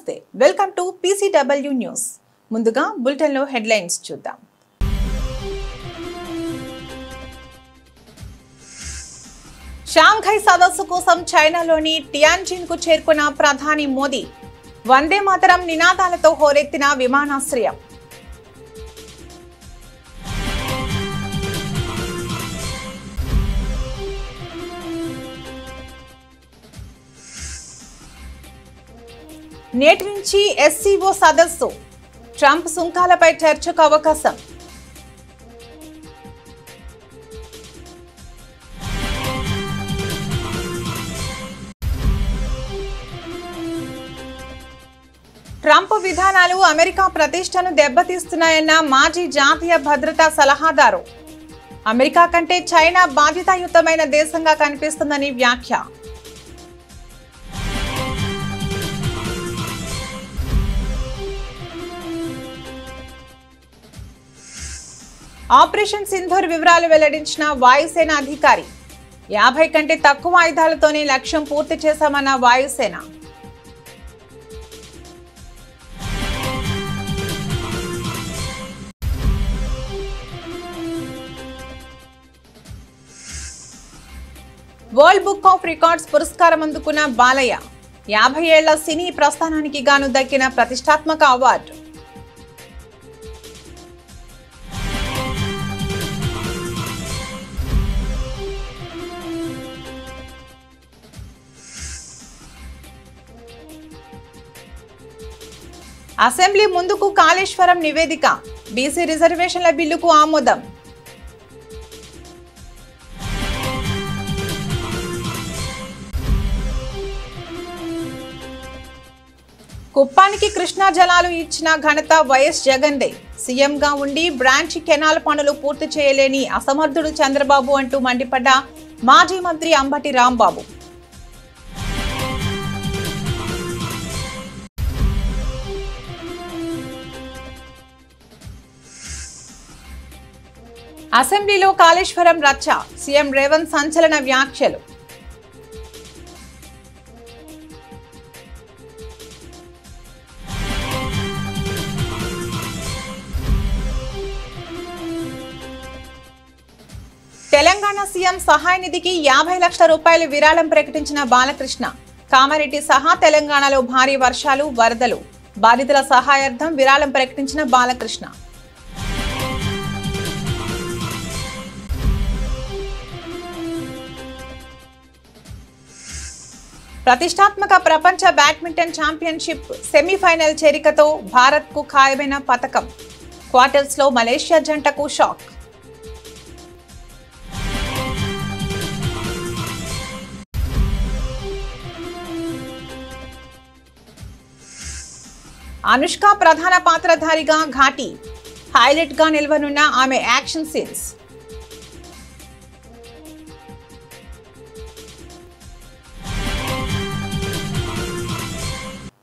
నమస్తే welcome to PCW news ముందుగా bulletin లో హెడ్లైన్స్ చూద్దాం షాంఘై సదస్సు కోసం చైనాలోని టియాన్జిన్ కు చేరుకున్న ప్రధాని మోదీ వందే మాతరం నినాదాలతో హోరెత్తిన విమానాశ్రయం నేటి నుంచి SCO సదస్సు ట్రంప్ సుంకాలపై చర్చకు అవకాశం ట్రంప్ విధానాలు అమెరికా ప్రతిష్టను దెబ్బతీస్తున్నాయన్న మాజీ జాతీయ భద్రతా సలహాదారు అమెరికా కంటే చైనా బాధ్యతాయుతమైన దేశంగా కనిపిస్తుందని వ్యాఖ్య ఆపరేషన్ సింధూర్ వివరాలు వెల్లడించిన వాయుసేన అధికారి 50 కంటే తక్కువ ఆయుధాలతోనే లక్ష్యం పూర్తి చేశామన్న వాయుసేన వరల్డ్ బుక్ ఆఫ్ రికార్డ్స్ పురస్కారం అందుకున్న బాలయ్య 50 ఏళ్ల సినీ ప్రస్థానానికి గాను దక్కిన ప్రతిష్టాత్మక అవార్డు అసెంబ్లీ ముందుకు కాళేశ్వరం నివేదిక బీసీ రిజర్వేషన్ల బిల్లుకు ఆమోదం కుప్పానికి కృష్ణా జలాలు ఇచ్చిన ఘనత వైఎస్ జగన్దే సీఎంగా ఉండి బ్రాంచ్ కెనాల్ పనులు పూర్తి చేయలేని అసమర్థుడు చంద్రబాబు అంటూ మండిపడ్డ మాజీ మంత్రి అంబటి రాంబాబు అసెంబ్లీలో కాళేశ్వరం రచ్చ సీఎం రేవంత్ సంచలన వ్యాఖ్యలు తెలంగాణ సీఎం సహాయ నిధికి 50 లక్షల రూపాయలు విరాళం ప్రకటించిన బాలకృష్ణ కామారెడ్డి సహా తెలంగాణలో భారీ వర్షాలు వరదలు బాధితుల సహాయార్థం విరాళం ప్రకటించిన బాలకృష్ణ ప్రతిష్టాత్మక ప్రపంచ బ్యాడ్మింటన్ ఛాంపియన్షిప్ సెమీఫైనల్ చేరికతో భారత్కు ఖాయమైన పతకం క్వార్టర్స్లో మలేషియా జంటకు షాక్ అనుష్క ప్రధాన పాత్రధారిగా ఘాటి హైలైట్ గా నిలవనున్న ఆమె యాక్షన్ సీన్స్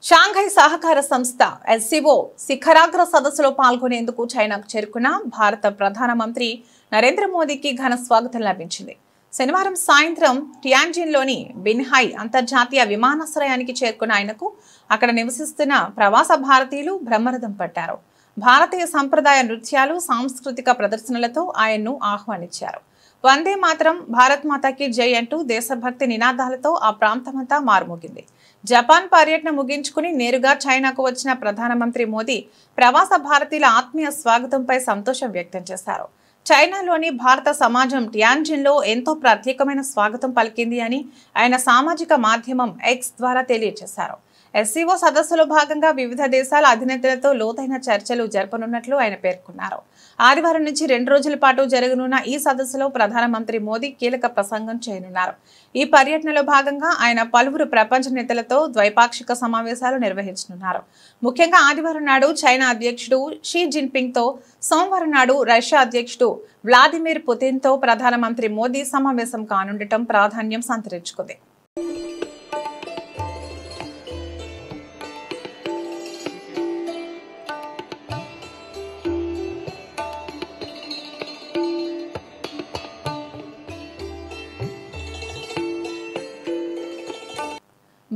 షాంఘై సహకార సంస్థ SCO శిఖరాగ్ర సదస్సులో పాల్గొనేందుకు చైనాకు చేరుకున్న భారత ప్రధానమంత్రి నరేంద్ర మోదీకి ఘన స్వాగతం లభించింది. శనివారం సాయంత్రం టియాన్జిన్లోని బిన్హాయ్ అంతర్జాతీయ విమానాశ్రయానికి చేరుకున్న ఆయనకు అక్కడ నివసిస్తున్న ప్రవాస భారతీయులు బ్రహ్మరథం పట్టారు. భారతీయ సంప్రదాయ నృత్యాలు సాంస్కృతిక ప్రదర్శనలతో ఆయన్ను ఆహ్వానించారు. వందే మాతరం భారత్ మాతాకి జై అంటూ దేశభక్తి నినాదాలతో ఆ ప్రాంతమంతా మారుమోగింది. జపాన్ పర్యటన ముగించుకుని నేరుగా చైనాకు వచ్చిన ప్రధానమంత్రి మోదీ ప్రవాస భారతీయుల ఆత్మీయ స్వాగతంపై సంతోషం వ్యక్తం చేశారు. చైనాలోని భారత సమాజం టియాన్జిన్లో ఎంతో ప్రత్యేకమైన స్వాగతం పలికింది అని ఆయన సామాజిక మాధ్యమం X ద్వారా తెలియజేశారు. SCO సదస్సులో భాగంగా వివిధ దేశాల అధినేతలతో లోతైన చర్చలు జరపనున్నట్లు ఆయన పేర్కొన్నారు. ఆదివారం నుంచి 2 రోజుల పాటు జరగనున్న ఈ సదస్సులో ప్రధానమంత్రి మోదీ కీలక ప్రసంగం చేయనున్నారు. ఈ పర్యటనలో భాగంగా ఆయన పలువురు ప్రపంచ నేతలతో ద్వైపాక్షిక సమావేశాలు నిర్వహించనున్నారు. ముఖ్యంగా ఆదివారం నాడు చైనా అధ్యక్షుడు షీ జిన్పింగ్ తో, సోమవారం నాడు రష్యా అధ్యక్షుడు వ్లాదిమిర్ పుతిన్ తో ప్రధానమంత్రి మోదీ సమావేశం కానుండటం ప్రాధాన్యం సంతరించుకుంది.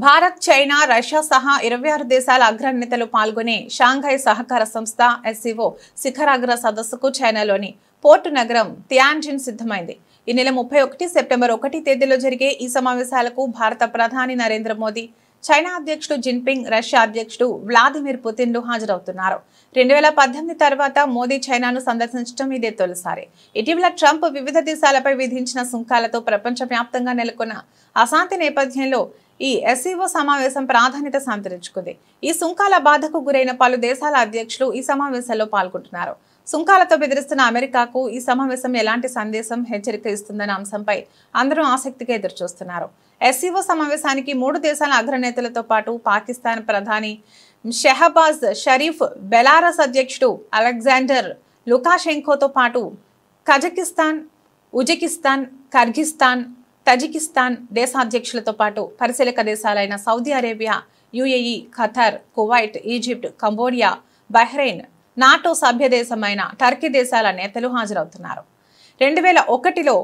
భారత్, చైనా, రష్యా సహా 26 దేశాల అగ్రనేతలు పాల్గొనే షాంఘై సహకార సంస్థ SCO శిఖరాగ్ర సదస్సుకు చైనాలోని పోర్టు నగరం తియాన్జిన్ సిద్ధమైంది. ఈ నెల 31 సెప్టెంబర్ 1 తేదీలో జరిగే ఈ సమావేశాలకు భారత ప్రధాని నరేంద్ర మోదీ, చైనా అధ్యక్షుడు జిన్పింగ్, రష్యా అధ్యక్షుడు వ్లాదిమిర్ పుతిన్లు హాజరవుతున్నారు. 2018 తర్వాత మోదీ చైనాను సందర్శించడం ఇదే తొలిసారి. ఇటీవల ట్రంప్ వివిధ దేశాలపై విధించిన సుంకాలతో ప్రపంచవ్యాప్తంగా నెలకొన్న అశాంతి నేపథ్యంలో ఈ SCO సమావేశం ప్రాధాన్యత సంతరించుకుంది. ఈ సుంకాల బాధకు గురైన పలు దేశాల అధ్యక్షులు ఈ సమావేశంలో పాల్గొంటున్నారు. సుంకాలతో బెదిరిస్తున్న అమెరికాకు ఈ సమావేశం ఎలాంటి సందేశం, హెచ్చరిక ఇస్తుందన్న అంశంపై అందరూ ఆసక్తిగా ఎదురుచూస్తున్నారు. SCO సమావేశానికి 3 దేశాల అగ్రనేతలతో పాటు పాకిస్తాన్ ప్రధాని షెహబాజ్ షరీఫ్, బెలారస్ అధ్యక్షుడు అలెగ్జాండర్ లుకాషెంకోతో పాటు కజకిస్తాన్, ఉజ్బెకిస్తాన్, కిర్గిస్థాన్, తజికిస్తాన్ దేశాధ్యక్షులతో పాటు పరిశీలక దేశాలైన Saudi Arabia, UAE, Qatar, Kuwait, Egypt, Cambodia, Bahrain, NATO సభ్య దేశమైన టర్కీ దేశాల నేతలు హాజరవుతున్నారు. 2001లో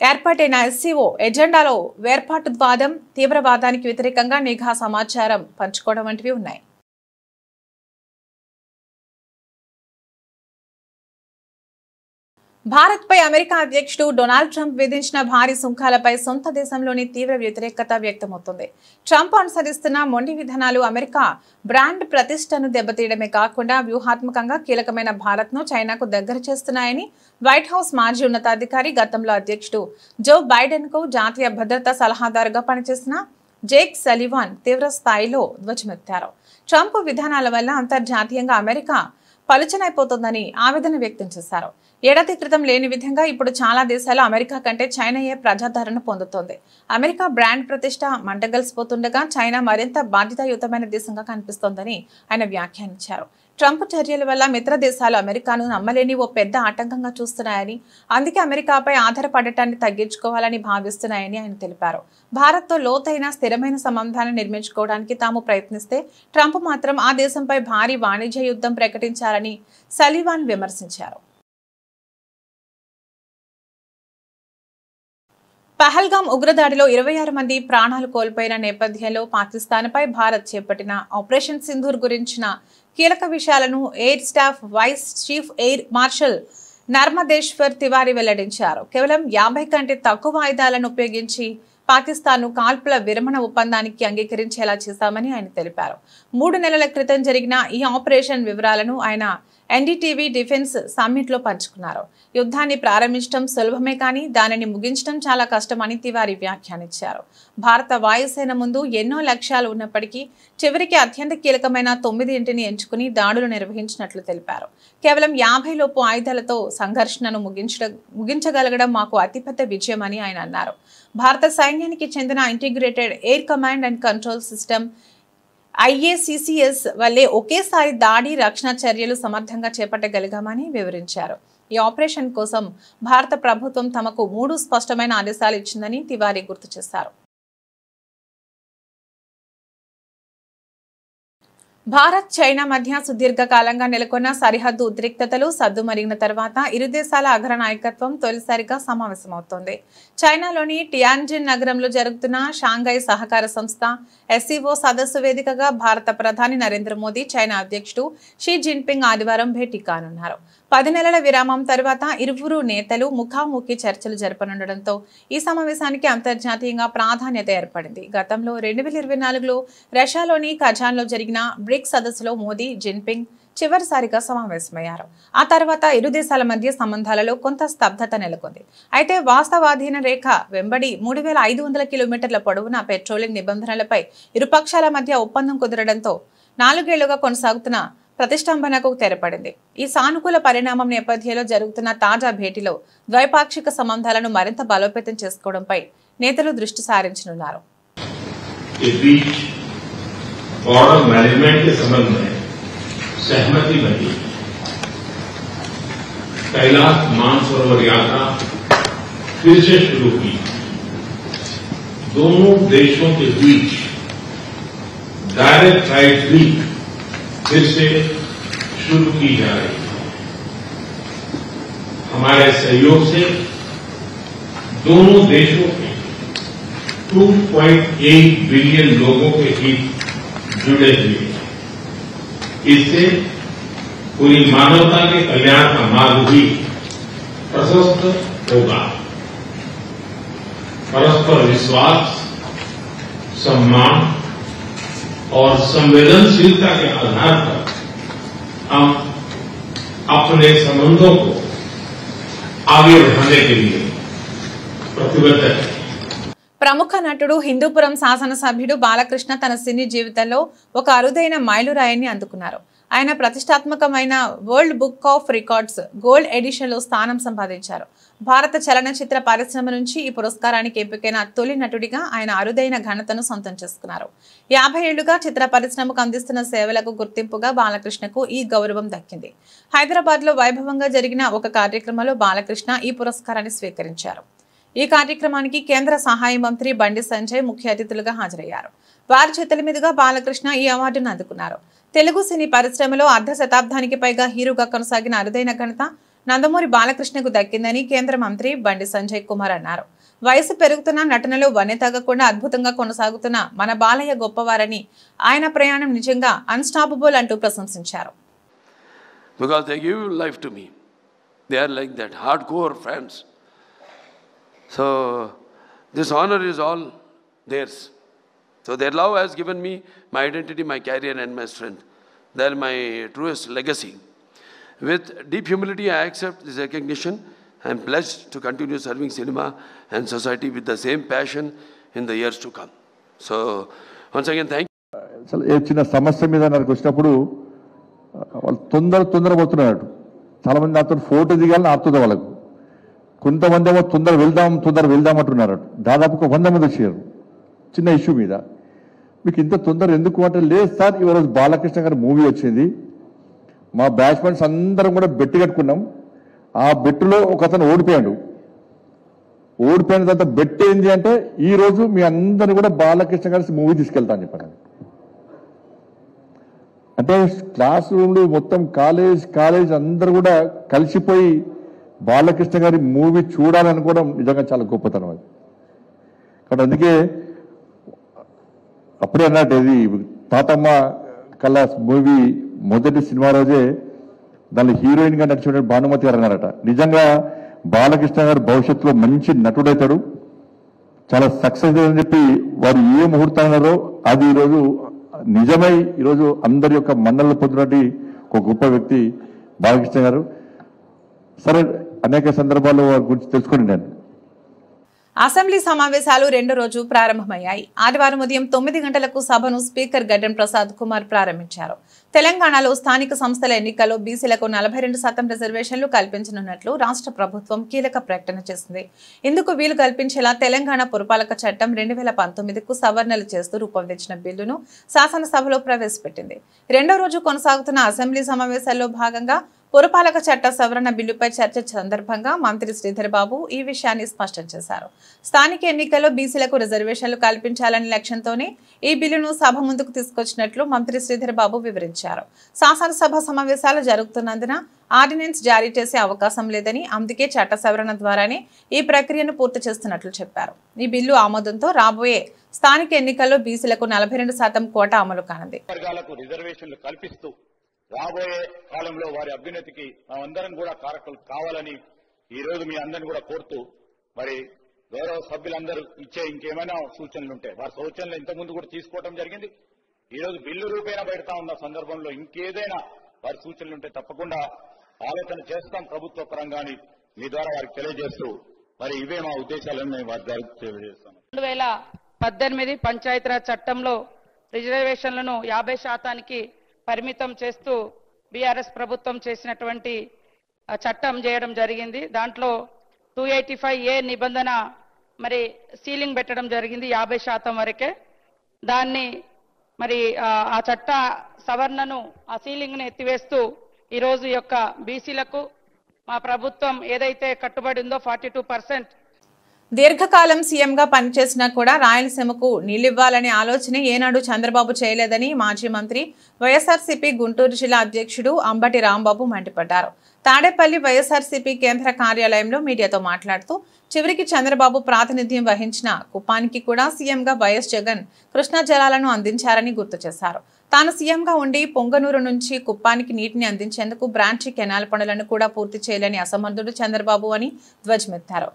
ఏర్పాటైన SCO ఎజెండాలో వేర్పాటువాదం, తీవ్రవాదానికి వ్యతిరేకంగా నిఘా సమాచారం పంచుకోవడం వంటివి ఉన్నాయి. భారత్పై అమెరికా అధ్యక్షుడు డొనాల్డ్ ట్రంప్ విధించిన భారీ సుంకాలపై సొంత దేశంలోని తీవ్ర వ్యతిరేకత వ్యక్తమవుతుంది. ట్రంప్ అనుసరిస్తున్న మొండి విధానాలు అమెరికా బ్రాండ్ ప్రతిష్టను దెబ్బతీయడమే కాకుండా వ్యూహాత్మకంగా కీలకమైన భారత్ను చైనాకు దగ్గర చేస్తున్నాయని వైట్ హౌస్ మాజీ ఉన్నతాధికారి, గతంలో అధ్యక్షుడు జో బైడెన్కు జాతీయ భద్రతా సలహాదారుగా పనిచేసిన జేక్ సలివాన్ తీవ్ర స్థాయిలో ధ్వజమెత్తారు. ట్రంప్ విధానాల వల్ల అంతర్జాతీయంగా అమెరికా పలుచనైపోతుందని ఆవేదన వ్యక్తం చేశారు. ఏడాది క్రితం లేని విధంగా ఇప్పుడు చాలా దేశాలు అమెరికా కంటే చైనాయే ప్రజాదరణ పొందుతోంది. అమెరికా బ్రాండ్ ప్రతిష్ట మంటగలిసిపోతుండగా చైనా మరింత బాధ్యతాయుతమైన దేశంగా కనిపిస్తోందని ఆయన వ్యాఖ్యానించారు. ట్రంప్ చర్యల వల్ల మిత్ర దేశాలు అమెరికాను నమ్మలేని ఓ పెద్ద ఆటంకంగా చూస్తున్నాయని, అందుకే అమెరికాపై ఆధారపడటాన్ని తగ్గించుకోవాలని భావిస్తున్నాయని ఆయన తెలిపారు. భారత్తో లోతైన, స్థిరమైన సంబంధాన్ని నిర్మించుకోవడానికి తాము ప్రయత్నిస్తే ట్రంప్ మాత్రం ఆ దేశంపై భారీ వాణిజ్య యుద్ధం ప్రకటించాలని సలివాన్ విమర్శించారు. పహల్గామ్ ఉగ్రదాడిలో 26 మంది ప్రాణాలు కోల్పోయిన నేపథ్యంలో పాకిస్తాన్పై భారత్ చేపట్టిన ఆపరేషన్ సింధూర్ గురించిన కీలక విషయాలను air staff vice chief air marshal Narmadeshwar Tiwari వెల్లడించారు. కేవలం 50 కంటే తక్కువ ఆయుధాలను ఉపయోగించి పాకిస్తాన్ను కాల్పుల విరమణ ఒప్పందానికి అంగీకరించేలా చేశామని ఆయన తెలిపారు. 3 నెలల క్రితం జరిగిన ఈ ఆపరేషన్ వివరాలను ఆయన NDTV డిఫెన్స్ సమ్మిట్లో పంచుకున్నారు. యుద్ధాన్ని ప్రారంభించడం సులభమే కానీ దానిని ముగించడం చాలా కష్టమని తివారీ వ్యాఖ్యానించారు. భారత వాయుసేన ముందు ఎన్నో లక్ష్యాలు ఉన్నప్పటికీ చివరికి అత్యంత కీలకమైన 9 ఎంచుకుని దాడులు నిర్వహించినట్లు తెలిపారు. కేవలం 50 లోపు ఆయుధాలతో సంఘర్షణను ముగించగలగడం మాకు అతిపెద్ద విజయమని ఆయన అన్నారు. భారత సైన్యానికి చెందిన integrated air command and control system IACCS వల్లే ఒకేసారి దాడి, రక్షణ చర్యలు సమర్థంగా చేపట్టగలిగామని వివరించారు. ఈ ఆపరేషన్ కోసం భారత ప్రభుత్వం తమకు 3 స్పష్టమైన ఆదేశాలు ఇచ్చిందని తివారీ గుర్తు చేశారు. భారత్, చైనా మధ్య సుదీర్ఘకాలంగా నెలకొన్న సరిహద్దు ఉద్రిక్తతలు సద్దుమరిగిన తర్వాత ఇరు దేశాల అగ్ర నాయకత్వం తొలిసారిగా సమావేశమవుతోంది. చైనాలోని టియాన్జిన్ నగరంలో జరుగుతున్న షాంఘై సహకార సంస్థ SCO సదస్సు వేదికగా భారత ప్రధాని నరేంద్ర మోదీ, చైనా అధ్యక్షుడు షీ జిన్పింగ్ ఆదివారం భేటీ కానున్నారు. 10 నెలల విరామం తర్వాత ఇరువురు నేతలు ముఖాముఖి చర్చలు జరపనుండటంతో ఈ సమావేశానికి అంతర్జాతీయంగా ప్రాధాన్యత ఏర్పడింది. గతంలో 2024లో రష్యాలోని కజాన్లో జరిగిన బ్రిక్స్ సదస్సులో మోదీ, జిన్పింగ్ చివరిసారిగా సమావేశమయ్యారు. ఆ తర్వాత ఇరు దేశాల మధ్య సంబంధాలలో కొంత స్తబ్దత నెలకొంది. అయితే వాస్తవాధీన రేఖ వెంబడి 3500 కిలోమీటర్ల పొడవున పెట్రోలింగ్ నిబంధనలపై ఇరుపక్షాల మధ్య ఒప్పందం కుదరడంతో 4 ఏళ్లుగా కొనసాగుతున్న ప్రతిష్టంభనకు తెరపడింది. ఈ సానుకూల పరిణామం నేపథ్యంలో జరుగుతున్న తాజా భేటీలో ద్వైపాక్షిక సంబంధాలను మరింత బలోపేతం చేసుకోవడంపై నేతలు దృష్టి సారించనున్నారు. बॉर्डर मैनेजमेंट के संबंध में सहमति बनी। कैलाश मानसरोवर यात्रा फिर से शुरू की। दोनों देशों के बीच डायरेक्ट फ्लाइट भी फिर से शुरू की जा रही है। हमारे सहयोग से दोनों देशों के 2.8 बिलियन लोगों के हित जुड़े हुए हैं। इससे पूरी मानवता के कल्याण का मार्ग भी प्रशस्त होगा। परस्पर विश्वास, सम्मान और संवेदनशीलता के आधार पर हम अपने संबंधों को आगे बढ़ाने के लिए प्रतिबद्ध हैं। ప్రముఖ నటుడు హిందూపురం శాసనసభ్యుడు బాలకృష్ణ తన సినీ జీవితంలో ఒక అరుదైన మైలురాయిని అందుకున్నారు. ఆయన ప్రతిష్టాత్మకమైన world book of records gold ఎడిషన్లో స్థానం సంపాదించారు. భారత చలనచిత్ర పరిశ్రమ నుంచి ఈ పురస్కారానికి ఎంపికైన తొలి నటుడిగా ఆయన అరుదైన ఘనతను సొంతం చేసుకున్నారు. 50 ఏళ్లుగా చిత్ర పరిశ్రమకు అందిస్తున్న సేవలకు గుర్తింపుగా బాలకృష్ణకు ఈ గౌరవం దక్కింది. హైదరాబాద్లో వైభవంగా జరిగిన ఒక కార్యక్రమంలో బాలకృష్ణ ఈ పురస్కారాన్ని స్వీకరించారు. ఈ కార్యక్రమానికి కేంద్ర సహాయ మంత్రి బండి సంజయ్ ముఖ్య అతిథులుగా హాజరయ్యారు. వారి చేతుల మీదుగా బాలకృష్ణ ఈ అవార్డును అందుకున్నారు. తెలుగు సినీ పరిశ్రమలో అర్ధ శతాబ్దానికి పైగా హీరోగా కొనసాగిన అరుదైన ఘనత నందమూరి బాలకృష్ణకు దక్కిందని కేంద్ర మంత్రి బండి సంజయ్ కుమార్ అన్నారు. వయసు పెరుగుతున్న నటనలో వన్నె తగ్గకుండా అద్భుతంగా కొనసాగుతున్న మన బాలయ్య గొప్పవారని, ఆయన ప్రయాణం నిజంగా అన్స్టాపబుల్ అంటూ ప్రశంసించారు. Because they give life to me. They are like that, hardcore fans. So this honor is all theirs. So their love has given me my identity, my career and my strength. They are my truest legacy. With deep humility, I accept this recognition. I am pledged to continue serving cinema and society with the same passion in the years to come. So once again, thank you. ఏ చిన్న సమస్య మీద నాకు వచ్చినప్పుడు వాళ్ళు తొందర పోతున్నారు. చాలా మంది నాతో ఫోటో దిగాలని ఆపుతుంది వాళ్ళకు. కొంతమంది ఏమో తొందర వెళ్దాం అంటున్నారు. దాదాపు 100 మంది వచ్చారు చిన్న ఇష్యూ మీద. మీకు ఇంత తొందర ఎందుకు అంటే, లేదు సార్ ఈరోజు బాలకృష్ణ గారి మూవీ వచ్చింది, మా బ్యాచ్మెంట్స్ అందరం కూడా బెట్టు కట్టుకున్నాం, ఆ బెట్టులో ఒక అతను ఓడిపోయిన తర్వాత బెట్ ఏంది అంటే, ఈ రోజు మీ అందరినీ కూడా బాలకృష్ణ గారి మూవీ తీసుకెళ్తా అని చెప్పాను. అంటే క్లాస్ రూమ్లు మొత్తం కాలేజ్ అందరూ కూడా కలిసిపోయి బాలకృష్ణ గారి మూవీ చూడాలనుకోవడం నిజంగా చాలా గొప్పతనం అది. కాబట్టి అందుకే అప్పుడే అన్నట్టు ఇది తాతమ్మ కళ మూవీ మొదటి సినిమా రోజే దాని హీరోయిన్ గా నడిచిన భానుమతి గారు అన్నారట, నిజంగా బాలకృష్ణ గారు భవిష్యత్తులో మంచి నటుడైతాడు, చాలా సక్సెస్ అని చెప్పి వారు ఏ ముహూర్తం అన్నారో అది ఈరోజు నిజమై ఈరోజు అందరి యొక్క మన్నలు పొందినటువంటి ఒక గొప్ప వ్యక్తి బాలకృష్ణ గారు. సరే, అనేక సందర్భాల్లో వారి గురించి తెలుసుకుని నేను అసెంబ్లీ సమావేశాలు రెండో రోజు ప్రారంభమయ్యాయి. ఆదివారం ఉదయం 9 గంటలకు సభను స్పీకర్ గడ్డం ప్రసాద్ కుమార్ ప్రారంభించారు. తెలంగాణలో స్థానిక సంస్థల ఎన్నికల్లో బీసీలకు 42% రిజర్వేషన్లు కల్పించనున్నట్లు రాష్ట్ర ప్రభుత్వం కీలక ప్రకటన చేసింది. ఇందుకు వీలు కల్పించేలా తెలంగాణ పురపాలక చట్టం 2019కు సవరణలు చేస్తూ రూపొందించిన బిల్లును శాసనసభలో ప్రవేశపెట్టింది. రెండో రోజు కొనసాగుతున్న అసెంబ్లీ సమావేశాల్లో భాగంగా పురపాలక చట్ట సవరణ బిల్లుపై చర్చ సందర్భంగా మంత్రి శ్రీధర్ బాబు ఈ విషయాన్ని స్పష్టం చేశారు. స్థానిక ఎన్నికల్లో బీసీలకు రిజర్వేషన్లు కల్పించాలనే లక్ష్యంతోనే ఈ బిల్లును సభ ముందుకు తీసుకొచ్చినట్లు మంత్రి శ్రీధర్ బాబు వివరించారు. శాసనసభ సమావేశాలు జరుగుతున్నందున ఆర్డినెన్స్ జారీ చేసే అవకాశం లేదని, అందుకే చట్ట సవరణ ద్వారానే ఈ ప్రక్రియను పూర్తి చేస్తున్నట్లు చెప్పారు. ఈ బిల్లు ఆమోదంతో రాబోయే స్థానిక ఎన్నికల్లో బీసీలకు 42% కోటా అమలు కానుంది. రాబోయే కాలంలో వారి అభ్యున్నతికి మేమందరం కూడా కారకులు కావాలని ఈ రోజు మీ అందరిని కూడా కోరుతూ, మరి గౌరవ సభ్యులందరూ ఇచ్చే ఇంకేమైనా సూచనలు ఉంటే వారి సూచనలు ఇంతకుముందు కూడా తీసుకోవడం జరిగింది. ఈ రోజు బిల్లు రూపేణ పెడతా ఉన్న సందర్భంలో ఇంకేదైనా వారి సూచనలు ఉంటే తప్పకుండా ఆలోచన చేస్తాం ప్రభుత్వ పరంగాని మీ ద్వారా వారికి తెలియజేస్తూ, మరి ఇవే మా ఉద్దేశాలను మేము వారి ద్వారా తెలియజేస్తాం. 2018 పంచాయతీరాజ్ చట్టంలో రిజర్వేషన్లను 50% పరిమితం చేస్తూ బీఆర్ఎస్ ప్రభుత్వం చేసినటువంటి చట్టం చేయడం జరిగింది. దాంట్లో 285A నిబంధన మరి సీలింగ్ పెట్టడం జరిగింది 50% వరకే. దాన్ని మరి ఆ చట్ట సవరణను ఆ సీలింగ్ ని ఎత్తివేస్తూ ఈరోజు యొక్క బీసీలకు మా ప్రభుత్వం ఏదైతే కట్టుబడి ఉందో 42%. దీర్ఘకాలం సీఎంగా పనిచేసినా కూడా రాయలసీమకు నీళ్లివ్వాలనే ఆలోచన ఏనాడు చంద్రబాబు చేయలేదని మాజీ మంత్రి వైఎస్ఆర్సీపీ గుంటూరు జిల్లా అధ్యక్షుడు అంబటి రాంబాబు మండిపడ్డారు. తాడేపల్లి వైఎస్ఆర్సీపీ కేంద్ర కార్యాలయంలో మీడియాతో మాట్లాడుతూ చివరికి చంద్రబాబు ప్రాతినిధ్యం వహించిన కుప్పానికి కూడా సీఎంగా వైఎస్ జగన్ కృష్ణా జలాలను అందించారని గుర్తు చేశారు. తాను సీఎంగా ఉండి పొంగనూరు నుంచి కుప్పానికి నీటిని అందించేందుకు బ్రాంచి కెనాల్ పనులను కూడా పూర్తి చేయలేని అసమర్థుడు చంద్రబాబు అని ధ్వజమెత్తారు.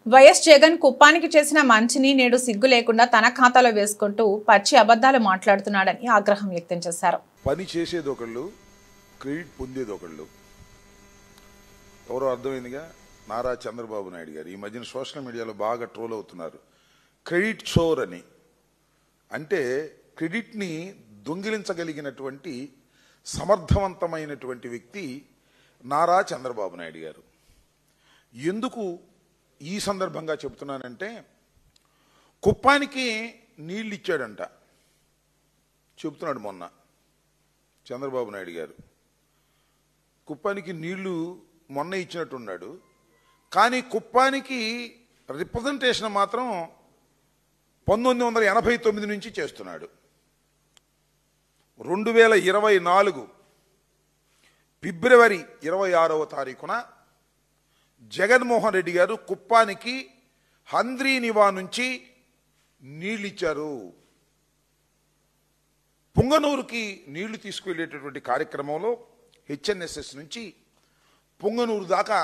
వైఎస్ జగన్ కుప్పానికి చేసిన మంచిని నేడు సిగ్గు లేకుండా తన ఖాతాలో వేసుకుంటూ పచ్చి అబద్ధాలు మాట్లాడుతున్నాడని ఆగ్రహం వ్యక్తం చేశారు. పని చేసేది ఒకళ్ళు, క్రెడిట్ పొందేది ఒకళ్ళు. ఎవరో అర్థమైందిగా, నారా చంద్రబాబు నాయుడు గారు ఈ మధ్యన సోషల్ మీడియాలో బాగా ట్రోల్ అవుతున్నారు. క్రెడిట్ చోర్ అని. అంటే క్రెడిట్ని దొంగిలించగలిగినటువంటి సమర్థవంతమైనటువంటి వ్యక్తి నారా చంద్రబాబు నాయుడు గారు. ఎందుకు ఈ సందర్భంగా చెబుతున్నానంటే, కుప్పానికి నీళ్ళు ఇచ్చాడంట చెబుతున్నాడు మొన్న చంద్రబాబు నాయుడు గారు. కుప్పానికి నీళ్లు మొన్న ఇచ్చినట్టున్నాడు, కానీ కుప్పానికి రిప్రజెంటేషన్ మాత్రం 1989 నుంచి చేస్తున్నాడు. 2024 ఫిబ్రవరి 26వ తారీఖున జగన్మోహన్ రెడ్డి గారు కుప్పానికి హంద్రీనివా నుంచి నీళ్ళిచ్చారు. పొంగనూరుకి నీళ్లు తీసుకువెళ్ళేటటువంటి కార్యక్రమంలో హెచ్ఎన్ఎస్ఎస్ నుంచి పొంగనూరు దాకా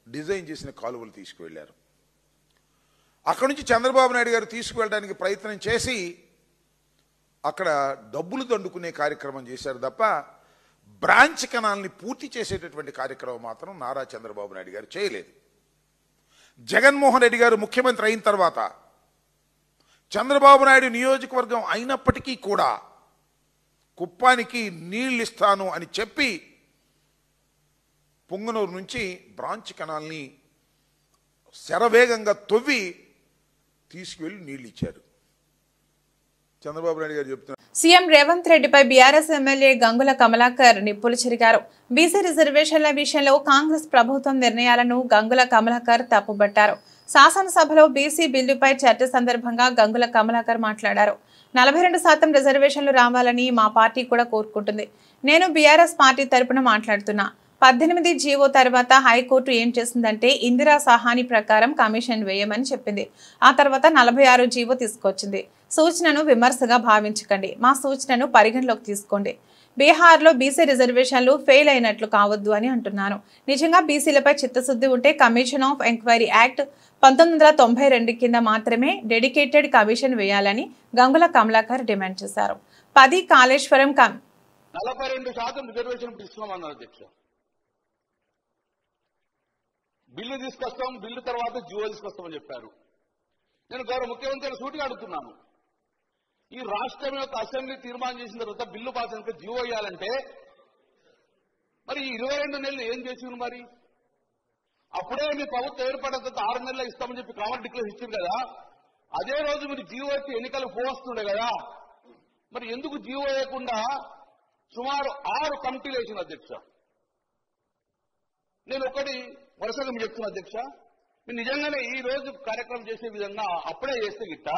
డిజైన్ చేసిన కాలువలు తీసుకువెళ్లారు. అక్కడి నుంచి చంద్రబాబు నాయుడు గారు తీసుకువెళ్ళడానికి ప్రయత్నం చేసి అక్కడ డబ్బులు దండుకునే కార్యక్రమం చేశారు తప్ప బ్రాంచ్ కెనాల్ని పూర్తి చేసేటటువంటి కార్యక్రమం మాత్రం నారా చంద్రబాబు నాయుడు గారు చేయలేదు. జగన్మోహన్ రెడ్డి గారు ముఖ్యమంత్రి అయిన తర్వాత చంద్రబాబు నాయుడు నియోజకవర్గం అయినప్పటికీ కూడా కుప్పానికి నీళ్ళు ఇస్తాను అని చెప్పి పొంగనూరు నుంచి బ్రాంచ్ కెనాల్ని శరవేగంగా తవ్వి తీసుకువెళ్ళి నీళ్ళు ఇచ్చారు. చంద్రబాబు నాయుడు గారు చెప్తున్నారు. సీఎం రేవంత్ రెడ్డిపై బీఆర్ఎస్ ఎమ్మెల్యే గంగుల కమలాకర్ నిప్పులు చెరిగారు. బీసీ రిజర్వేషన్ల విషయంలో కాంగ్రెస్ ప్రభుత్వం నిర్ణయాలను గంగుల కమలాకర్ తప్పుబట్టారు. శాసనసభలో బీసీ బిల్లుపై చర్చ సందర్భంగా గంగుల కమలాకర్ మాట్లాడారు. 42% రిజర్వేషన్లు రావాలని మా పార్టీ కూడా కోరుకుంటుంది. నేను బీఆర్ఎస్ పార్టీ తరపున మాట్లాడుతున్నా. 18 జీవో తర్వాత హైకోర్టు ఏం చేసిందంటే ఇందిరా సహాని ప్రకారం కమిషన్ వేయమని చెప్పింది. ఆ తర్వాత 46 జీవో తీసుకొచ్చింది. సూచనను విమర్శగా భావించకండి, మా సూచనను పరిగణలోకి తీసుకోండి. బీహార్లో బీసీ రిజర్వేషన్లు ఫెయిల్ అయినట్లు కావద్దు అని అంటున్నాను. నిజంగా బీసీలపై చిత్తశుద్ధి ఉంటే కమిషన్ ఆఫ్ ఎంక్వైరీ యాక్ట్ 1992 కింద మాత్రమే డెడికేటెడ్ కమిషన్ వేయాలని గంగుల కమలాకర్ డిమాండ్ చేశారు. 10 కాళేశ్వరం 42% రిజర్వేషన్ ఇస్తున్నామన్నారు అధ్యక్ష. బిల్లు తీసుకొస్తాం, బిల్లు తర్వాత జీవో తీసుకొస్తామని చెప్పారు. నేను గౌరవ ముఖ్యమంత్రి సూటిగా అడుగుతున్నాను, ఈ రాష్ట్రం యొక్క అసెంబ్లీ తీర్మానం చేసిన తర్వాత బిల్లు పాస్ అయినాక జీవో ఇవ్వాలంటే మరి ఈ 22 నెలలు ఏం చేసింది? మరి అప్పుడే మీ ప్రభుత్వం ఏర్పడిన తర్వాత 6 నెలలు ఇస్తామని చెప్పి కామన్ డిక్లేర్ ఇచ్చింది కదా. అదే రోజు మీరు జీవో వచ్చి ఎన్నికలకు పోవస్తుండే కదా. మరి ఎందుకు జీవో వేయకుండా సుమారు 6 కమిటీలు వేసిన అధ్యక్ష? నేను ఒకటి వరుసగా మీరు చెప్తున్నా అధ్యక్ష, మీరు నిజంగానే ఈ రోజు కార్యక్రమం చేసే విధంగా అప్పుడే చేస్తే గిట్ట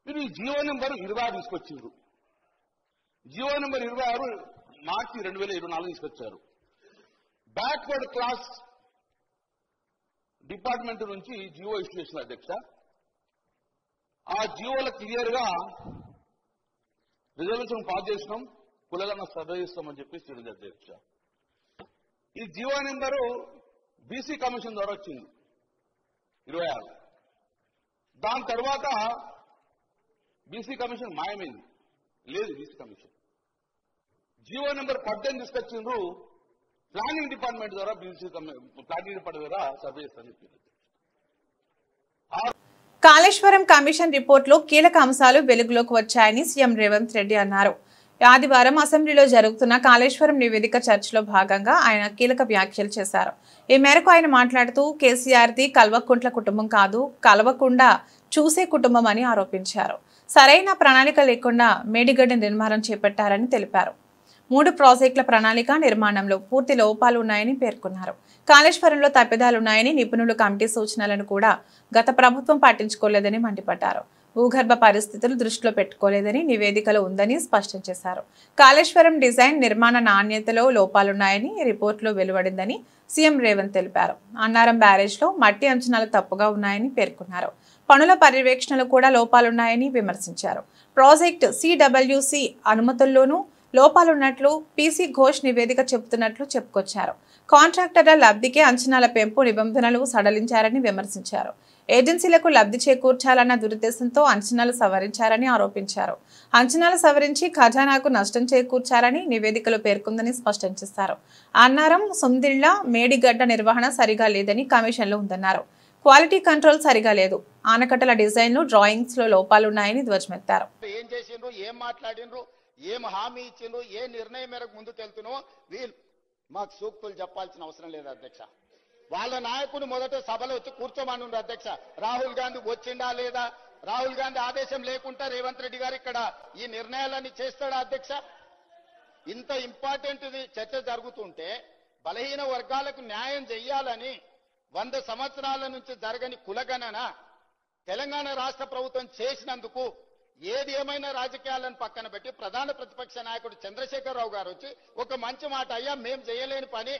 మీరు ఈ జీవో నెంబర్ 26 తీసుకొచ్చారు. జీవో నెంబర్ 26 మార్చి 2024 తీసుకొచ్చారు. బ్యాక్వర్డ్ క్లాస్ డిపార్ట్మెంట్ నుంచి జీవో ఇష్యూ చేసిన అధ్యక్ష. ఆ జీవోలో క్లియర్ గా రిజర్వేషన్ పాస్ చేసినాం, కులగన్న సర్వే చేస్తామని చెప్పి తెలియదు అధ్యక్ష. ఈ జీవో నెంబరు బీసీ కమిషన్ ద్వారా వచ్చింది 26. దాని తర్వాత బీసీ కమిషన్ మాయమైంది, లేదు బీసీ కమిషన్. జీవో నెంబర్ 18 తీసుకొచ్చిండ్రు, ప్లానింగ్ డిపార్ట్మెంట్ ద్వారా బీసీ ప్లానింగ్ డిపార్ట్మెంట్ ద్వారా సర్వే చేస్తామని చెప్పింది. కాళేశ్వరం కమిషన్ రిపోర్టులో కీలక అంశాలు వెలుగులోకి వచ్చాయని సీఎం రేవంత్ రెడ్డి అన్నారు. ఆదివారం అసెంబ్లీలో జరుగుతున్న కాళేశ్వరం నివేదిక చర్చలో భాగంగా ఆయన కీలక వ్యాఖ్యలు చేశారు. ఈ మేరకు ఆయన మాట్లాడుతూ కేసీఆర్ది కల్వకుంట్ల కుటుంబం కాదు, కలవకుండా చూసే కుటుంబం అని ఆరోపించారు. సరైన ప్రణాళిక లేకుండా మేడిగడ్డ నిర్మాణం చేపట్టారని తెలిపారు. 3 ప్రాజెక్టుల ప్రణాళిక నిర్మాణంలో పూర్తి లోపాలు ఉన్నాయని పేర్కొన్నారు. కాళేశ్వరంలో తప్పిదాలున్నాయని నిపుణులు కమిటీ సూచనలను కూడా గత ప్రభుత్వం పట్టించుకోలేదని మండిపడ్డారు. భూగర్భ పరిస్థితులు దృష్టిలో పెట్టుకోలేదని నివేదికలో ఉందని స్పష్టం చేశారు. కాళేశ్వరం డిజైన్ నిర్మాణ నాణ్యతలో లోపాలున్నాయని రిపోర్టులో వెలువడిందని సీఎం రేవంత్ తెలిపారు. అన్నారం బ్యారేజ్లో మట్టి అంచనాలు తప్పుగా ఉన్నాయని పేర్కొన్నారు. పనుల పర్యవేక్షణలో కూడా లోపాలున్నాయని విమర్శించారు. ప్రాజెక్టు CWC అనుమతుల్లోనూ లోపాలున్నట్లు పీసీ ఘోష్ నివేదిక చెబుతున్నట్లు చెప్పుకొచ్చారు. కాంట్రాక్టర్ల లబ్ధికి అంచనాల పెంపు నిబంధనలు సడలించారని విమర్శించారు. ఏజెన్సీలకు లబ్ధి చేకూర్చాలన్న దురుద్దేశంతో అంచనాలు సవరించారని ఆరోపించారు. అంచనాలు సవరించి ఖజానాకు నష్టం చేకూర్చారని నివేదికలో పేర్కొందని స్పష్టం చేశారు. అన్నారం, సుందిళ్ల, మేడిగడ్డ నిర్వహణ సరిగా లేదని కమిషన్లో ఉందన్నారు. క్వాలిటీ కంట్రోల్ సరిగా లేదు. ఆనకట్టల డిజైన్లు, డ్రాయింగ్స్ లో లోపాలున్నాయని ధ్వజమెత్తారు. ఏం చేసిండ్రు, ఏం మాట్లాడిండ్రు, ఏం హామీ ఇచ్చిండ్రు, ఏ నిర్ణయం మేరకు ముందుకు వెళ్తున్నో వీళ్ళు మాకు సూక్తులు చెప్పాల్సిన అవసరం లేదు అధ్యక్ష. వాళ్ళ నాయకుడు మొదట సభలో వచ్చి కూర్చోమన్నారు అధ్యక్ష. రాహుల్ గాంధీ వచ్చిండా లేదా? రాహుల్ గాంధీ ఆదేశం లేకుండా రేవంత్ రెడ్డి గారు ఇక్కడ ఈ నిర్ణయాలన్నీ చేస్తాడా అధ్యక్ష? ఇంత ఇంపార్టెంట్ చర్చ జరుగుతుంటే బలహీన వర్గాలకు న్యాయం చెయ్యాలని 100 సంవత్సరాల నుంచి జరగని కులగణన తెలంగాణ రాష్ట్ర ప్రభుత్వం చేసినందుకు ఏది ఏమైనా రాజకీయాలను పక్కన పెట్టి ప్రధాన ప్రతిపక్ష నాయకుడు చంద్రశేఖరరావు గారు వచ్చి ఒక మంచి మాట, అయ్యా మేం చేయలేని పని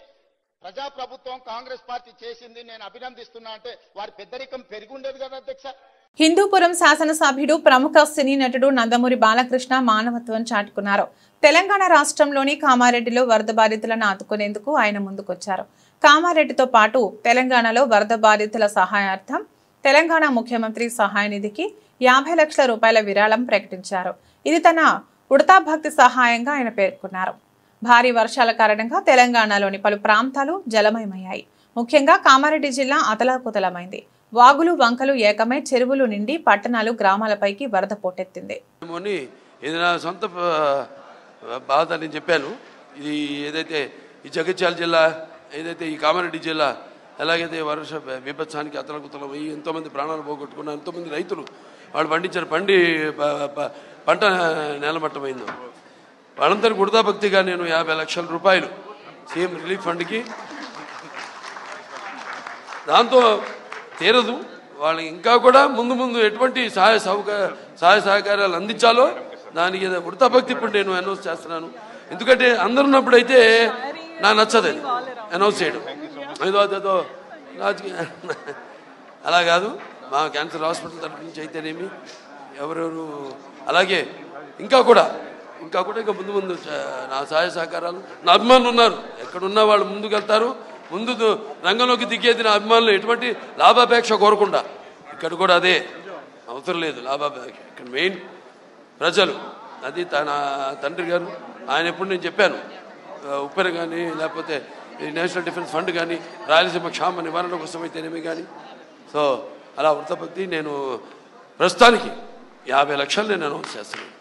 ప్రజాప్రభుత్వం కాంగ్రెస్ పార్టీ చేసింది, నేను అభినందిస్తున్నా అంటే వారి పెద్దరికం పెరిగి ఉండేది కదా అధ్యక్ష. హిందూపురం శాసనసభ్యుడు ప్రముఖ సినీ నటుడు నందమూరి బాలకృష్ణ మానవత్వం చాటుకున్నారు. తెలంగాణ రాష్ట్రంలోని కామారెడ్డిలో వరద బాధితులను ఆదుకునేందుకు ఆయన ముందుకొచ్చారు. కామారెడ్డితో పాటు తెలంగాణలో వరద బాధితుల సహాయార్థం తెలంగాణ ముఖ్యమంత్రి సహాయ నిధికి 50 లక్షల రూపాయల విరాళం ప్రకటించారు. ఇది తన ఉడతా భక్తి సహాయంగా ఆయన పేర్కొన్నారు. భారీ వర్షాల కారణంగా తెలంగాణలోని పలు ప్రాంతాలు జలమయమయ్యాయి. ముఖ్యంగా కామారెడ్డి జిల్లా అతలాకుతలమైంది. వాగులు, వంకలు ఏకమై చెరువులు నిండి పట్టణాలు, గ్రామాలపైకి వరద పోటెత్తింది. ఇది నా సొంత బాధ నేను చెప్పాను. ఇది ఏదైతే ఈ జగిత్యాల జిల్లా, ఏదైతే ఈ కామారెడ్డి జిల్లా, ఎలాగైతే వర్ష విభత్సానికి అతలకుతలమయ్యి ఎంతోమంది ప్రాణాలు పోగొట్టుకున్నారు, ఎంతోమంది రైతులు వాళ్ళు పండించిన పంట నేలమట్టమైందో వాళ్ళందరికీ ఉడతా భక్తిగా నేను 50 లక్షల రూపాయలు సీఎం రిలీఫ్ ఫండ్కి, దాంతో తీరదు వాళ్ళకి ఇంకా కూడా ముందు ఎటువంటి సహాయ సహకారాలు అందించాలో దానికి ఉడతా భక్తి ఇప్పుడు నేను అనౌన్స్ చేస్తున్నాను. ఎందుకంటే అందరు ఉన్నప్పుడైతే నాకు నచ్చదు అది అనౌన్స్ చేయడం, ఏదో రాజకీయ అలా కాదు. మా క్యాన్సర్ హాస్పిటల్ తరఫు నుంచి అయితేనేమి ఎవరెవరు అలాగే ఇంకా ముందు నా సహాయ సహకారాలు, నా అభిమానులు ఉన్నారు, ఎక్కడున్నా వాళ్ళు ముందుకు వెళ్తారు. ముందు రంగంలోకి దిగేది నా అభిమానులు, ఎటువంటి లాభాపేక్ష కోరకుండా. ఇక్కడ కూడా అదే అవసరం లేదు లాభాపేక్ష. ఇక్కడ మెయిన్ ప్రజలు, అది తన తండ్రి గారు ఆయన ఎప్పుడు నేను చెప్పాను, ఉప్పెన కానీ లేకపోతే నేషనల్ డిఫెన్స్ ఫండ్ కానీ రాయలసీమ క్షామ నివారణ కోసం అయితేనేమి కానీ. సో అలా వృత్తభక్తి నేను ప్రస్తుతానికి 50 లక్షలు నేను అనౌన్స్ చేస్తున్నాను.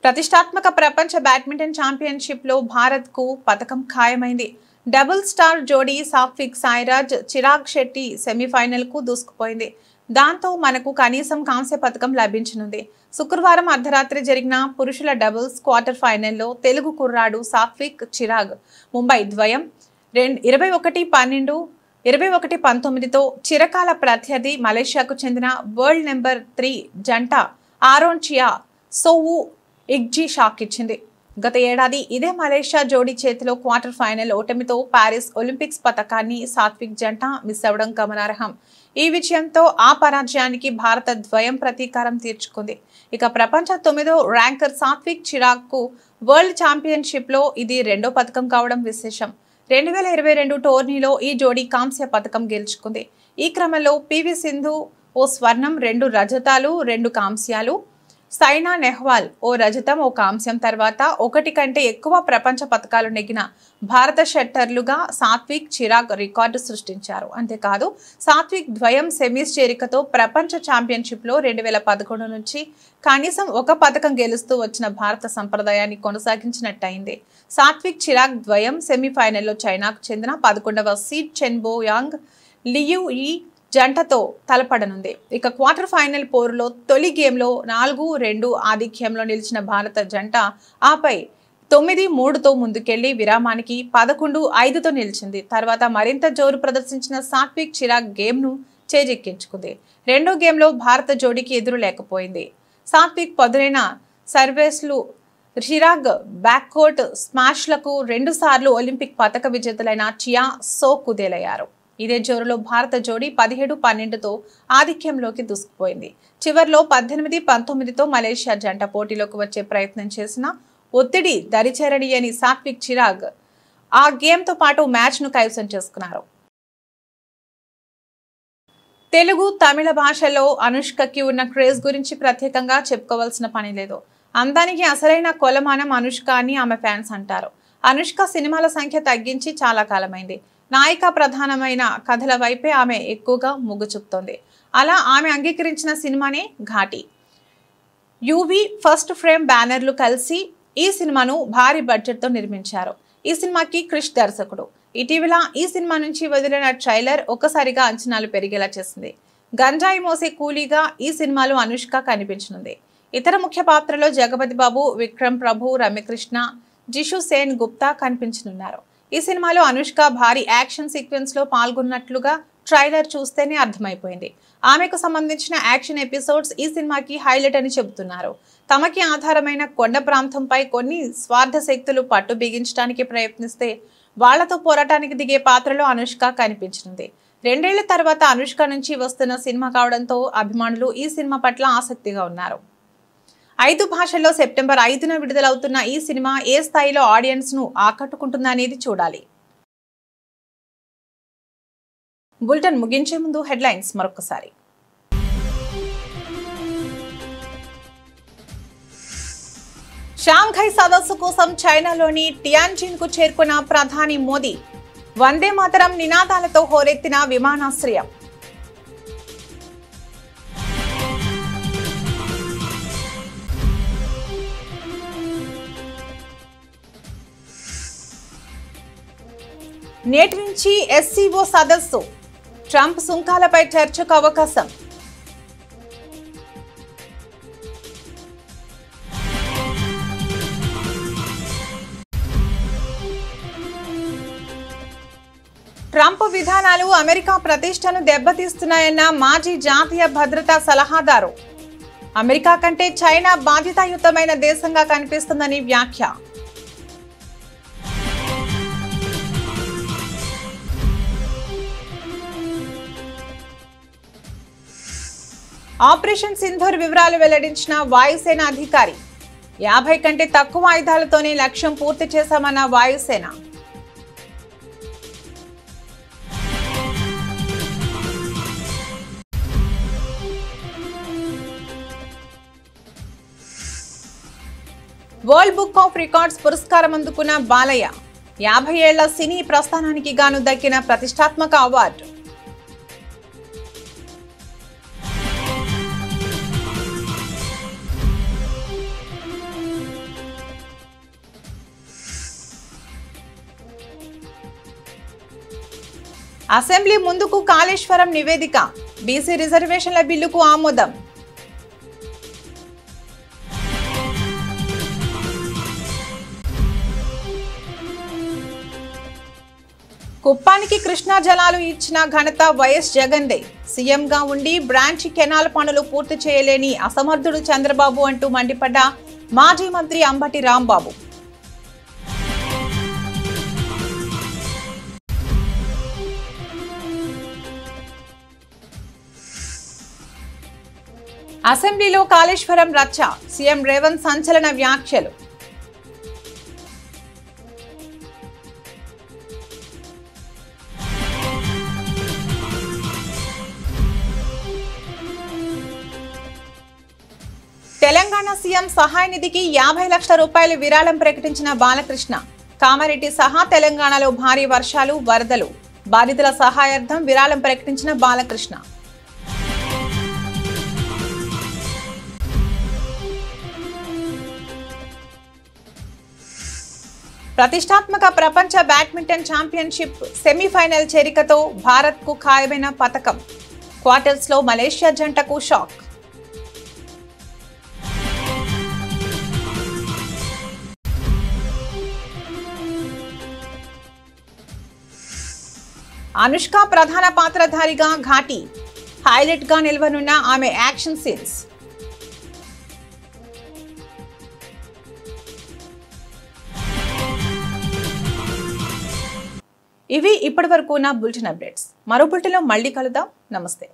ప్రతిష్టాత్మక ప్రపంచ బ్యాడ్మింటన్ ఛాంపియన్షిప్ లో భారత్ కు పతకం ఖాయమైంది. డబుల్ స్టార్ జోడీ సాత్విక్ సాయిరాజ్, చిరాగ్ శెట్టి సెమీఫైనల్ కు దూసుకుపోయింది. దాంతో మనకు కనీసం కాంస్య పతకం లభించనుంది. శుక్రవారం అర్ధరాత్రి జరిగిన పురుషుల డబుల్స్ క్వార్టర్ ఫైనల్లో తెలుగు కుర్రాడు సాత్విక్, చిరాగ్ ముంబై ద్వయం 21-12, 21-19తో చిరకాల ప్రత్యర్థి మలేషియాకు చెందిన వరల్డ్ నెంబర్ 3 జంట ఆరోన్చియా సోవు ఇగ్జీ షాక్ ఇచ్చింది. గత ఏడాది ఇదే మలేషియా జోడీ చేతిలో క్వార్టర్ ఫైనల్ ఓటమితో ప్యారిస్ ఒలింపిక్స్ పతకాన్ని సాత్విక్ జంట మిస్ అవ్వడం గమనార్హం. ఈ విజయంతో ఆ పరాజయానికి భారత ద్వయం ప్రతీకారం తీర్చుకుంది. ఇక ప్రపంచ 9వ ర్యాంకర్ సాత్విక్ చిరాగ్ కు వరల్డ్ ఛాంపియన్షిప్ లో ఇది 2వ పతకం కావడం విశేషం. 2022 టోర్నీలో ఈ జోడీ కాంస్య పతకం గెలుచుకుంది. ఈ క్రమంలో పివి సింధు ఓ స్వర్ణం, 2 రజతాలు, 2 కాంస్యాలు, సైనా నెహ్వాల్ ఓ రజతం, ఓ కాంస్యం తర్వాత 1 కంటే ఎక్కువ ప్రపంచ పతకాలు నెగ్గిన భారత షట్టర్లుగా సాత్విక్, చిరాగ్ రికార్డు సృష్టించారు. అంతేకాదు సాత్విక్ ద్వయం సెమీస్ చేరికతో ప్రపంచ ఛాంపియన్షిప్లో 2011 నుంచి కనీసం 1 పతకం గెలుస్తూ వచ్చిన భారత సంప్రదాయాన్ని కొనసాగించినట్టయింది. సాత్విక్, చిరాగ్ ద్వయం సెమీఫైనల్లో చైనాకు చెందిన 11వ సీడ్ చెన్బో యాంగ్ లియు ఈ జంటతో తలపడనుంది. ఇక క్వార్టర్ ఫైనల్ పోరులో తొలి గేమ్లో 4-2 ఆధిక్యంలో నిలిచిన భారత జంట ఆపై 9-3తో ముందుకెళ్లి విరామానికి 11-5తో నిలిచింది. తర్వాత మరింత జోరు ప్రదర్శించిన సాత్విక్ చిరాగ్ గేమ్ను చేజెక్కించుకుంది. రెండో గేమ్లో భారత జోడీకి ఎదురు లేకపోయింది. సాత్విక్ పదునైన సర్వేస్లు, చిరాగ్ బ్యాక్కోర్ట్ స్మాష్లకు 2 సార్లు ఒలింపిక్ పతక విజేతలైన చియా సో కుదేలయ్యారు. ఇదే జోరులో భారత జోడీ 17-12తో ఆధిక్యంలోకి దూసుకుపోయింది. చివర్లో 18-19తో మలేషియా జంట పోటీలోకి వచ్చే ప్రయత్నం చేసిన ఒత్తిడి దరిచేరనియని సాత్విక్ చిరాగ్ ఆ గేమ్తో పాటు మ్యాచ్ను కైవసం చేసుకున్నారు. తెలుగు, తమిళ భాషలో అనుష్కకి ఉన్న క్రేజ్ గురించి ప్రత్యేకంగా చెప్పుకోవాల్సిన పని లేదు. అందానికి అసలైన కొలమానం అనుష్క అని ఆమె ఫ్యాన్స్ అంటారు. అనుష్క సినిమాల సంఖ్య తగ్గించి చాలా కాలమైంది. నాయిక ప్రధానమైన కథల వైపే ఆమె ఎక్కువగా మొగ్గు చూపుతోంది. అలా ఆమె అంగీకరించిన సినిమానే ఘాటి. యూవీ, ఫస్ట్ ఫ్రేమ్ బ్యానర్లు కలిసి ఈ సినిమాను భారీ బడ్జెట్తో నిర్మించారు. ఈ సినిమాకి క్రిష్ దర్శకుడు. ఇటీవల ఈ సినిమా నుంచి వదిలిన ట్రైలర్ ఒక్కసారిగా అంచనాలు పెరిగేలా చేసింది. గంజాయి మోసే కూలీగా ఈ సినిమాలో అనుష్క కనిపించనుంది. ఇతర ముఖ్య పాత్రలో జగపతి బాబు, విక్రమ్ ప్రభు, రమ్యకృష్ణ, జిషు సేన్ గుప్తా కనిపించనున్నారు. ఈ సినిమాలో అనుష్క భారీ యాక్షన్ సీక్వెన్స్ లో పాల్గొన్నట్లుగా ట్రైలర్ చూస్తేనే అర్థమైపోయింది. ఆమెకు సంబంధించిన యాక్షన్ ఎపిసోడ్స్ ఈ సినిమాకి హైలైట్ అని చెబుతున్నారు. తమకి ఆధారమైన కొండ ప్రాంతంపై కొన్ని స్వార్థ శక్తులు పట్టు బిగించడానికి ప్రయత్నిస్తే వాళ్లతో పోరాటానికి దిగే పాత్రలో అనుష్క కనిపించనుంది. 2 ఏళ్ల తర్వాత అనుష్క నుంచి వస్తున్న సినిమా కావడంతో అభిమానులు ఈ సినిమా పట్ల ఆసక్తిగా ఉన్నారు. 5 భాషల్లో సెప్టెంబర్ 5న విడుదలవుతున్న ఈ సినిమా ఏ స్థాయిలో ఆడియన్స్ ను ఆకట్టుకుంటుందనేది చూడాలి. బులెటిన్ ముగించే ముందు హెడ్లైన్స్ మరొకసారి. షాంఘై సదస్సు కోసం చైనాలోని టియాన్జిన్ కు చేరుకున్న ప్రధాని మోదీ. వందే మాతరం నినాదాలతో హోరెత్తిన విమానాశ్రయం. నేటి నుంచి ఎస్సీఓ సదస్సు. ట్రంప్ సుంకాలపై చర్చకు అవకాశం. ట్రంప్ విధానాలు అమెరికా ప్రతిష్టను దెబ్బతీస్తున్నాయన్న మాజీ జాతీయ భద్రతా సలహాదారు. అమెరికా కంటే చైనా బాధ్యతాయుతమైన దేశంగా కనిపిస్తుందని వ్యాఖ్య. ఆపరేషన్ సింధూర్ వివరాలు వెల్లడించిన వాయుసేన అధికారి. 50 కంటే తక్కువ ఆయుధాలతోనే లక్ష్యం పూర్తి చేశామన్న వాయుసేన. వరల్డ్ బుక్ ఆఫ్ రికార్డ్స్ పురస్కారం అందుకున్న బాలయ్య. 50 ఏళ్ల సినీ ప్రస్థానానికి గాను దక్కిన ప్రతిష్టాత్మక అవార్డు. అసెంబ్లీ ముందుకు కాళేశ్వరం నివేదిక. బీసీ రిజర్వేషన్ల బిల్లుకు ఆమోదం. కుప్పానికి కృష్ణా జలాలు ఇచ్చిన ఘనత వైఎస్ జగన్దే. సీఎంగా ఉండి బ్రాంచ్ కెనాల్ పనులు పూర్తి చేయలేని అసమర్థుడు చంద్రబాబు అంటూ మండిపడ్డ మాజీ మంత్రి అంబటి రాంబాబు. అసెంబ్లీలో కాళేశ్వరం రచ్చ. సీఎం రేవంత్ సంచలన వ్యాఖ్యలు. తెలంగాణ సీఎం సహాయ నిధికి 50 లక్షల రూపాయలు విరాళం ప్రకటించిన బాలకృష్ణ. కామారెడ్డి సహా తెలంగాణలో భారీ వర్షాలు, వరదలు. బాధితుల సహాయార్థం విరాళం ప్రకటించిన బాలకృష్ణ. ప్రతిష్టాత్మక ప్రపంచ బ్యాడ్మింటన్ ఛాంపియన్షిప్ సెమీఫైనల్ చేరికతో భారత్కు ఖాయమైన పతకం. క్వార్టర్స్లో మలేషియా జంటకు షాక్. అనుష్క ప్రధాన పాత్రధారిగా ఘాటి హైలైట్ గా నిలవనున్న ఆమె యాక్షన్ సీన్స్. ఇవి ఇప్పటివరకు నా బులెటిన్ అప్డేట్స్. మరో బులెటిన్లో మళ్ళీ కలుద్దాం. నమస్తే.